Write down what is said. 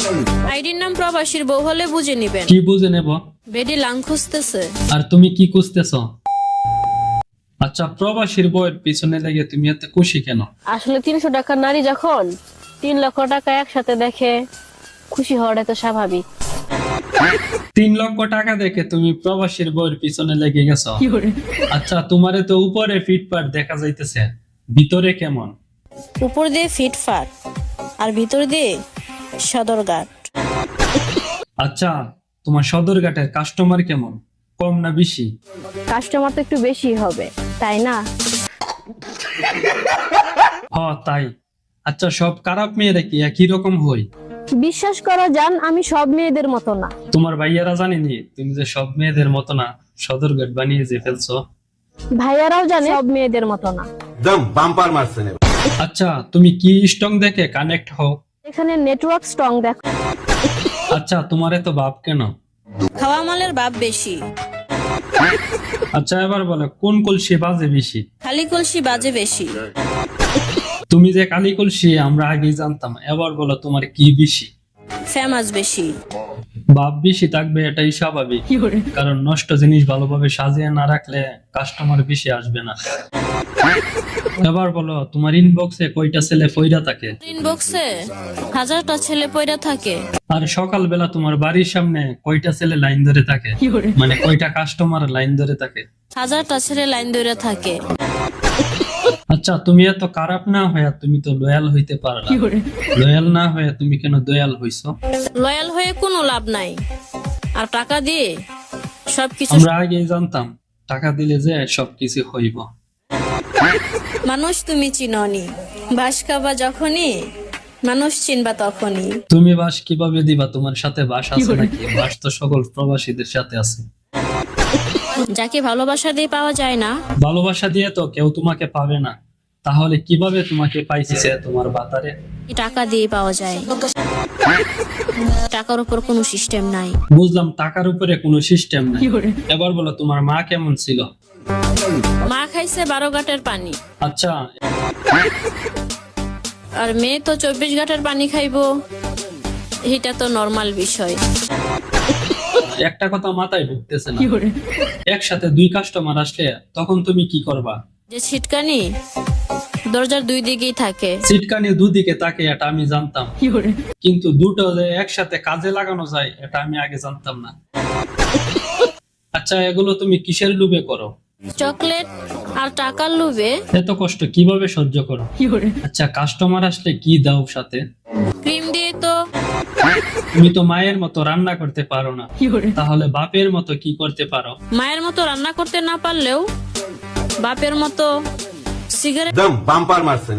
আইডির নাম প্রবাসীর বউ হলে বুঝে নিবেন। কি বুঝে নেব? বেডি লাং খুঁজতেছে। আর তুমি কি খুঁজতেছ? আচ্ছা, প্রবাসীর বউয়ের পিছনে লেগে তুমি এত খুশি কেন? আসলে 300 টাকার নারী যখন 3 লক্ষ টাকা একসাথে দেখে, খুশি হওয়াটা তো স্বাভাবিক। 3 লক্ষ টাকা দেখে তুমি প্রবাসীর বউয়ের পিছনে লেগে গেছো? আচ্ছা, তোমারে তো উপরে ফিটপাট দেখা যাইতেছে, ভিতরে কেমন? উপর দিয়ে ফিটফাট আর ভিতর দিয়ে সদরঘাট। আচ্ছা, তোমার সদরঘাটের কাস্টমার কেমন, কম না বেশি? কাস্টমার তো একটু বেশি হবে, তাই না? তাই। আচ্ছা, সব খারাপ মেয়েরা কি একই রকম হয়? বিশ্বাস করো জান, আমি সব মেয়েদের মতো না। তোমার ভাইয়ারা জানেনি তুমি যে সব মেয়েদের মতো না, সদরঘাট বানিয়ে যে ফেলছো। ভাইয়ারাও জানে সব মেয়েদের মতো না। একদম বাম্পার মারছেন। আচ্ছা, তুমি কি স্ট্রং দেখে কানেক্ট হও? এখানে নেটওয়ার্ক স্ট্রং দেখো। আচ্ছা, তোমার এত ভাব কেন? খাওয়া মালের বাপ বেশি। আচ্ছা, এবার বলো কোন কলসি বাজে বেশি? খালি কলসি বাজে বেশি। তুমি যে কালি কলসি আমরা আগেই জানতাম, এবার বলো তোমার কি বেশি? ফেমাস বেশি। ভাব বেশি থাকবে, এটাই স্বাভাবিক, কারণ নষ্ট জিনিস ভালোভাবে সাজিয়ে না রাখলে কাস্টমার বেশি আসবে না। এবার বলো তোমার ইনবক্সে কয়টা ছেলে পয়রা থাকে? ইনবক্সে 1000টা ছেলে পয়রা থাকে। আর সকালবেলা তোমার বাড়ির সামনে কয়টা ছেলে লাইন ধরে থাকে? মানে কয়টা কাস্টমার লাইন ধরে থাকে? 1000টা ছেলে লাইন ধরে থাকে। আচ্ছা, তুমি এত খারাপ না হয়ে তুমি তো লয়াল হইতে পারলা। লয়াল না হয়ে তুমি কেন দয়াল হইছো? লয়াল হয়ে কোনো লাভ নাই, আর টাকা দিয়ে সবকিছু। আমরা আগেই জানতাম টাকা দিলে যে সবকিছু হইব। মানুষ তুমি চিননি, বাস খাবা যখনই মানুষ চিনবা তখনই। তুমি বাস কিভাবে দিবা? তোমার সাথে বাস আছে নাকি? বাস তো সকল প্রবাসীদের সাথে আছে। যাকে ভালোবাসা দিয়ে পাওয়া যায় না, ভালোবাসা দিয়ে তো কেউ তোমাকে পাবে না, তাহলে কিভাবে তোমাকে পাইছে তোমার বাতারে? টাকা দিয়ে পাওয়া যায়। টাকার উপর কোনো সিস্টেম নাই। বুঝলাম, টাকার উপরে কোনো সিস্টেম নাই। এবার বলো তোমার মা কেমন ছিল? মা খাইছে 12 ঘাটের পানি, আচ্ছা, আর মেয়ে তো 24 ঘাটের পানি খাইবো, এটা তো নরমাল বিষয়। একটা কথা মাথায় ঢুকতেছে না, একসাথে 2 কাস্টমার আসলে তখন তুমি কি করবা? যে ছিটকানি দরজার 2 দিকেই থাকে। সিটকানি দুদিকে তাকে, এটা আমি জানতাম, কিন্তু দুটো যে একসাথে কাজে লাগানো যায় এটা আমি আগে জানতাম না। আচ্ছা, এগুলো তুমি কিসের লোভে করো? চকলেট আর টাকার লোভে। এত কষ্ট কিভাবে সহ্য করো? আচ্ছা, কাস্টমার আসলে কি দাও সাথে? ক্রিম দিয়ে তো। তুমি তো মায়ের মতো রান্না করতে পারো না, তাহলে বাপের মতো কি করতে পারো? মায়ের মতো রান্না করতে না পারলেও বাপের মতো সিগারেট একদম বাম্পার মারছেন।